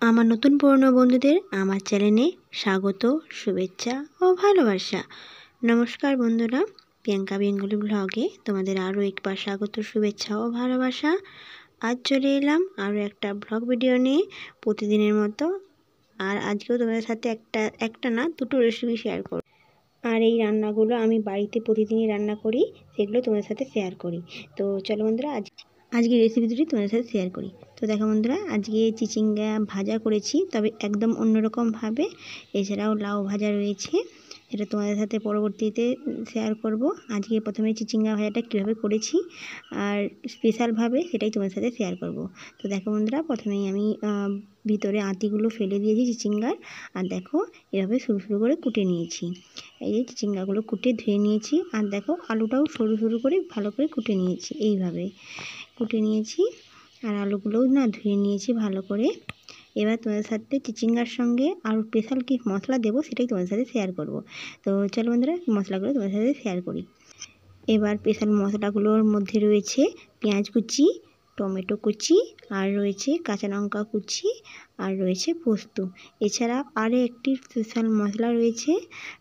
আমার নতুন পুরনো বন্ধুদের আমার চ্যানেলে স্বাগত, শুভেচ্ছা ও ভালোবাসা। নমস্কার বন্ধুরা, প্রিয়াঙ্কা বেঙ্গলি ব্লগে তোমাদের আরও একবার স্বাগত, শুভেচ্ছা ও ভালোবাসা। আজ চলে এলাম আরও একটা ব্লগ ভিডিও নিয়ে প্রতিদিনের মতো। আর আজকেও তোমাদের সাথে একটা না দুটো রেসিপি শেয়ার করব। আর এই রান্নাগুলো আমি বাড়িতে প্রতিদিনই রান্না করি, সেগুলো তোমাদের সাথে শেয়ার করি। তো চলো বন্ধুরা, আজকে রেসিপি দুটি তোমাদের সাথে শেয়ার করি। তো দেখো বন্ধুরা, আজকে চিচিঙ্গা ভাজা করেছি, তবে একদম অন্যরকমভাবে। এছাড়াও লাউ ভাজা রয়েছে, এটা তোমাদের সাথে পরবর্তীতে শেয়ার করব। আজকে প্রথমে চিচিঙ্গা ভাজাটা কীভাবে করেছি আর স্পেশালভাবে সেটাই তোমাদের সাথে শেয়ার করব। তো দেখো বন্ধুরা, প্রথমেই আমি ভিতরে আঁতিগুলো ফেলে দিয়েছি চিচিঙ্গার। আর দেখো এভাবে সরু সরু করে কুটে নিয়েছি। এই যে চিচিঙ্গাগুলো কুটে ধুয়ে নিয়েছি। আর দেখো আলুটাও সরু সরু করে ভালো করে কুটে নিয়েছি, এইভাবে কুটে নিয়েছি। আর আলুগুলোও না ধুয়ে নিয়েছি ভালো করে। এবার তোমাদের সাথে চিচিঙ্গার সঙ্গে আর স্পেশাল কী মশলা দেবো সেটাই তোমাদের সাথে শেয়ার করব। তো চলো বন্ধুরা, মশলাগুলো তোমাদের সাথে শেয়ার করি। এবার স্পেশাল মশলাগুলোর মধ্যে রয়েছে পেঁয়াজ কুচি, টমেটো কুচি, আর রয়েছে কাঁচা লঙ্কা কুচি, আর রয়েছে পোস্ত। এছাড়া আরও একটি স্পেশাল মশলা রয়েছে,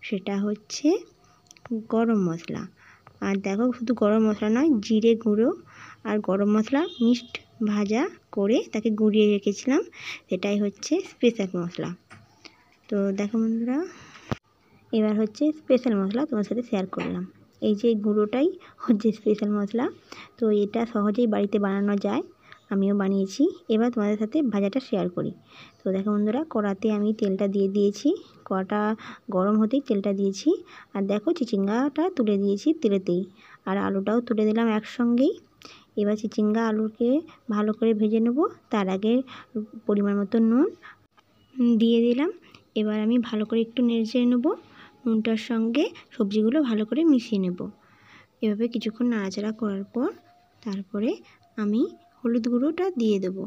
সেটা হচ্ছে গরম মশলা। আর দেখো শুধু গরম মশলা নয়, জিরে গুঁড়ো আর গরম মশলা মিক্সড ভাজা করে তাকে গুঁড়িয়ে রেখেছিলাম, সেটাই হচ্ছে স্পেশাল মশলা। তো দেখো বন্ধুরা, এবার হচ্ছে স্পেশাল মশলা তোমার সাথে শেয়ার করলাম। এই যে গুঁড়োটাই হচ্ছে স্পেশাল মশলা। তো এটা সহজেই বাড়িতে বানানো যায়, আমিও বানিয়েছি। এবার তোমাদের সাথে ভাজাটা শেয়ার করি। তো দেখো বন্ধুরা, কড়াতে আমি তেলটা দিয়ে দিয়েছি। কড়াটা গরম হতেই তেলটা দিয়েছি। আর দেখো চিচিঙ্গাটা তুলে দিয়েছি তেলেতেই, আর আলুটাও তুলে দিলাম একসঙ্গেই। এবার চিচিঙ্গা আলুকে ভালো করে ভেজে নেব। তার আগে পরিমাণ মতো নুন দিয়ে দিলাম। এবার আমি ভালো করে একটু নেড়ে নেব। নুনটার সঙ্গে সবজিগুলো ভালো করে মিশিয়ে নেব। এভাবে কিছুক্ষণ নাড়াচাড়া করার পর তারপরে আমি হলুদ গুঁড়োটা দিয়ে দেবো।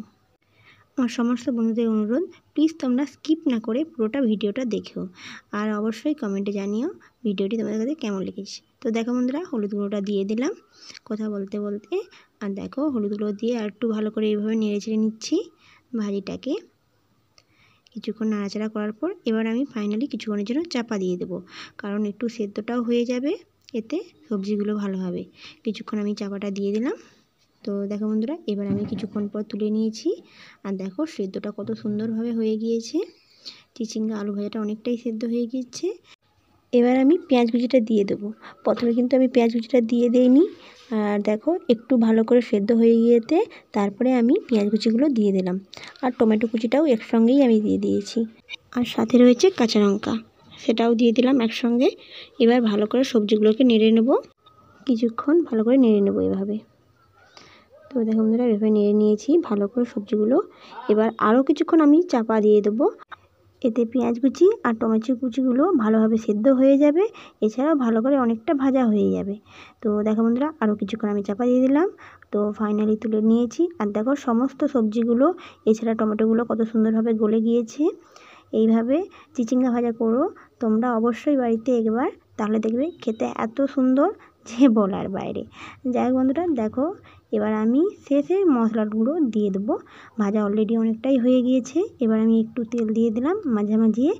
আমার সমস্ত বন্ধুদের অনুরোধ, প্লিজ তোমরা স্কিপ না করে পুরোটা ভিডিওটা দেখো। আর অবশ্যই কমেন্টে জানিও ভিডিওটি তোমাদের কাছে কেমন লেগেছে। তো দেখো বন্ধুরা, হলুদ গুঁড়োটা দিয়ে দিলাম কথা বলতে বলতে। আর দেখো হলুদ গুঁড়ো দিয়ে আর একটু ভালো করে এইভাবে নেড়ে চেড়ে নিচ্ছি ভাজিটাকে। কিছুক্ষণ নাড়াচাড়া করার পর এবার আমি ফাইনালি কিছুক্ষণের জন্য চাপা দিয়ে দেবো, কারণ একটু সেদ্ধটাও হয়ে যাবে, এতে সবজিগুলো ভালো হবে। কিছুক্ষণ আমি চাপাটা দিয়ে দিলাম। তো দেখো বন্ধুরা, এবার আমি কিছুক্ষণ পর তুলে নিয়েছি। আর দেখো সেদ্ধটা কত সুন্দরভাবে হয়ে গিয়েছে। চিচিঙ্গা আলু ভাজাটা অনেকটাই সেদ্ধ হয়ে গিয়েছে। এবার আমি পেঁয়াজ কুচিটা দিয়ে দেবো। প্রথমে কিন্তু আমি পেঁয়াজ কুচিটা দিয়ে দিইনি। আর দেখো একটু ভালো করে সেদ্ধ হয়ে গিয়েতে তারপরে আমি পেঁয়াজ কুচিগুলো দিয়ে দিলাম। আর টমেটো কুচিটাও একসঙ্গেই আমি দিয়ে দিয়েছি। আর সাথে রয়েছে কাঁচা লঙ্কা, সেটাও দিয়ে দিলাম একসঙ্গে। এবার ভালো করে সবজিগুলোকে নেড়ে নেব, কিছুক্ষণ ভালো করে নেড়ে নেব এভাবে। তো দেখো বন্ধুরা, এভাবে নেড়ে নিয়েছি ভালো করে সবজিগুলো। এবার আরও কিছুক্ষণ আমি চাপা দিয়ে দেবো, এতে পেঁয়াজ কুচি আর টমেটো কুচিগুলো ভালোভাবে সেদ্ধ হয়ে যাবে। এছাড়াও ভালো করে অনেকটা ভাজা হয়ে যাবে। তো দেখো বন্ধুরা, আরও কিছুক্ষণ আমি চাপা দিয়ে দিলাম। তো ফাইনালি তুলে নিয়েছি। আর দেখো সমস্ত সবজিগুলো এছাড়া টমেটোগুলো কত সুন্দরভাবে গলে গিয়েছে। এইভাবে চিচিঙ্গা ভাজা করো তোমরা অবশ্যই বাড়িতে একবার, তাহলে দেখবে খেতে এত সুন্দর যে বলার বাইরে। যাই হোক বন্ধুরা, দেখো এবার আমি শেষে মশলাগুলো দিয়ে দেবো। ভাজা অলরেডি অনেকটাই হয়ে গিয়েছে। এবার আমি একটু তেল দিয়ে দিলাম মাঝামাঝিয়ে।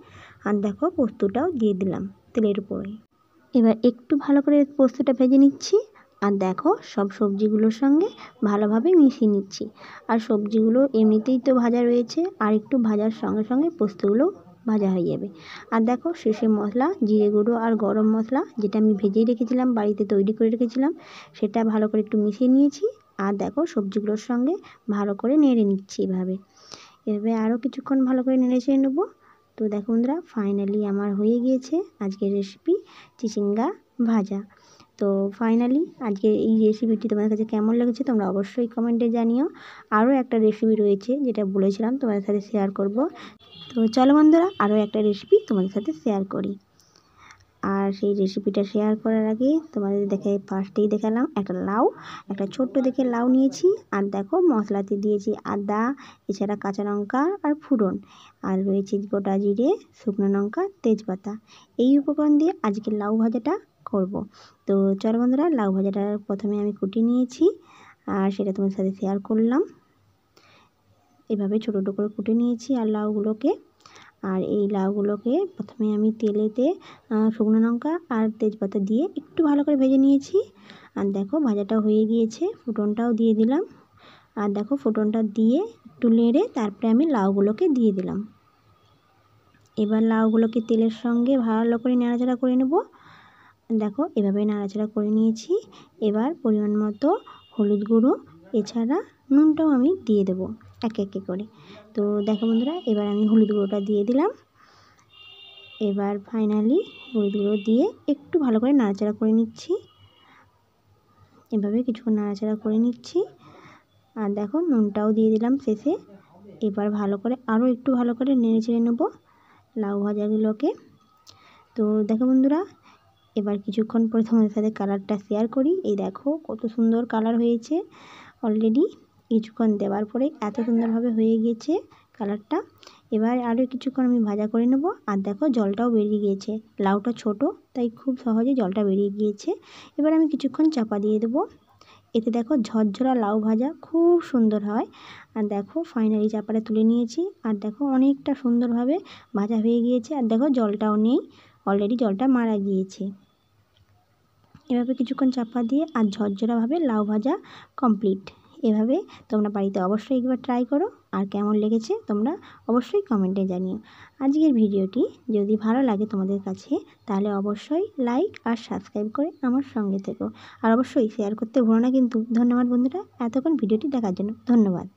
আর দেখো পোস্তটাও দিয়ে দিলাম তেলের উপরে। এবার একটু ভালো করে পোস্তটা ভেজে নিচ্ছি। আর দেখো সব সবজিগুলোর সঙ্গে ভালোভাবে মিশিয়ে নিচ্ছি। আর সবজিগুলো এমনিতেই তো ভাজা রয়েছে, আর একটু ভাজার সঙ্গে সঙ্গে পোস্তগুলো ভাজা হয়ে যাবে। আর দেখো শেষে মশলা জিরে গুঁড়ো আর গরম মশলা, যেটা আমি ভেজেই রেখেছিলাম, বাড়িতে তৈরি করে রেখেছিলাম, সেটা ভালো করে একটু মিশিয়ে নিয়েছি। আর দেখো সবজিগুলোর সঙ্গে ভালো করে নেড়ে নিচ্ছি এভাবে। এভাবে আরও কিছুক্ষণ ভালো করে নেড়ে চেড়ে নেবো। তো দেখো বন্ধুরা, ফাইনালি আমার হয়ে গিয়েছে আজকের রেসিপি চিচিঙ্গা ভাজা। তো ফাইনালি আজকের এই রেসিপিটি তোমাদের কাছে কেমন লেগেছে তোমরা অবশ্যই কমেন্টে জানিও। আরও একটা রেসিপি রয়েছে যেটা বলেছিলাম তোমাদের সাথে শেয়ার করব। তো চলো বন্ধুরা, আরও একটা রেসিপি তোমাদের সাথে শেয়ার করি। আর সেই রেসিপিটা শেয়ার করার আগে তোমাদের ফার্স্টেই দেখালাম একটা ছোট্ট দেখে লাউ নিয়েছি। আর দেখো মশলাতে দিয়েছি আদা, এছাড়া কাঁচা লঙ্কা আর ফোড়ন, আর রয়েছে গোটা জিরে, শুকনো লঙ্কা, তেজপাতা। এই উপকরণ দিয়ে আজকে লাউ ভাজাটা করব। তো চলো বন্ধুরা, লাউ ভাজাটা প্রথমে আমি কুটিয়ে নিয়েছি আর সেটা তোমাদের সাথে শেয়ার করলাম। এভাবে ছোটো ছোটো করে কুটে নিয়েছি আর লাউগুলোকে। আর এই লাউগুলোকে প্রথমে আমি তেলেতে শুকনো লঙ্কা আর তেজপাতা দিয়ে একটু ভালো করে ভেজে নিয়েছি। আর দেখো ভাজাটা হয়ে গিয়েছে, ফুটনটাও দিয়ে দিলাম। আর দেখো ফোড়নটা দিয়ে একটু নেড়ে তারপরে আমি লাউগুলোকে দিয়ে দিলাম। এবার লাউগুলোকে তেলের সঙ্গে ভালো করে নাড়াচাড়া করে নেব। দেখো এভাবে নাড়াচাড়া করে নিয়েছি। এবার পরিমাণ মতো হলুদ গুঁড়ো, এছাড়া নুনটাও আমি দিয়ে দেবো একে একে করে। তো দেখো বন্ধুরা, এবার আমি হলুদ গুঁড়োটা দিয়ে দিলাম। এবার ফাইনালি হলুদ গুঁড়ো দিয়ে একটু ভালো করে নাড়াচাড়া করে নিচ্ছি। এভাবে কিছুক্ষণ নাড়াচাড়া করে নিচ্ছি। আর দেখো নুনটাও দিয়ে দিলাম শেষে। এবার ভালো করে আরও একটু ভালো করে নেড়ে চেড়ে নেবো লাউ ভাজাগুলোকে। তো দেখো বন্ধুরা, এবার কিছুক্ষণ পরে তোমাদের সাথে কালারটা শেয়ার করি। এই দেখো কত সুন্দর কালার হয়েছে। অলরেডি কিছুক্ষণ দেওয়ার পরে এত সুন্দরভাবে হয়ে গিয়েছে কালারটা। এবার আরও কিছুক্ষণ আমি ভাজা করে নেব। আর দেখো জলটাও বেরিয়ে গিয়েছে, লাউটা ছোট তাই খুব সহজে জলটা বেরিয়ে গিয়েছে। এবার আমি কিছুক্ষণ চাপা দিয়ে দেবো। এতে দেখো ঝরঝরা লাউ ভাজা খুব সুন্দর হয়। আর দেখো ফাইনালি চাপাটা তুলে নিয়েছি। আর দেখো অনেকটা সুন্দরভাবে ভাজা হয়ে গিয়েছে। আর দেখো জলটাও নেই, অলরেডি জলটা মারা গিয়েছে। এভাবে কিছুক্ষণ চাপা দিয়ে আর ঝরঝরাভাবে লাউ ভাজা কমপ্লিট। এভাবে তোমরা বাড়িতে অবশ্যই একবার ট্রাই করো। আর কেমন লেগেছে তোমরা অবশ্যই কমেন্টে জানিও। আজকের ভিডিওটি যদি ভালো লাগে তোমাদের কাছে, তাহলে অবশ্যই লাইক আর সাবস্ক্রাইব করে আমার সঙ্গে থেকো। আর অবশ্যই শেয়ার করতে ভুলো না কিন্তু। ধন্যবাদ বন্ধুরা, এতক্ষণ ভিডিওটি দেখার জন্য ধন্যবাদ।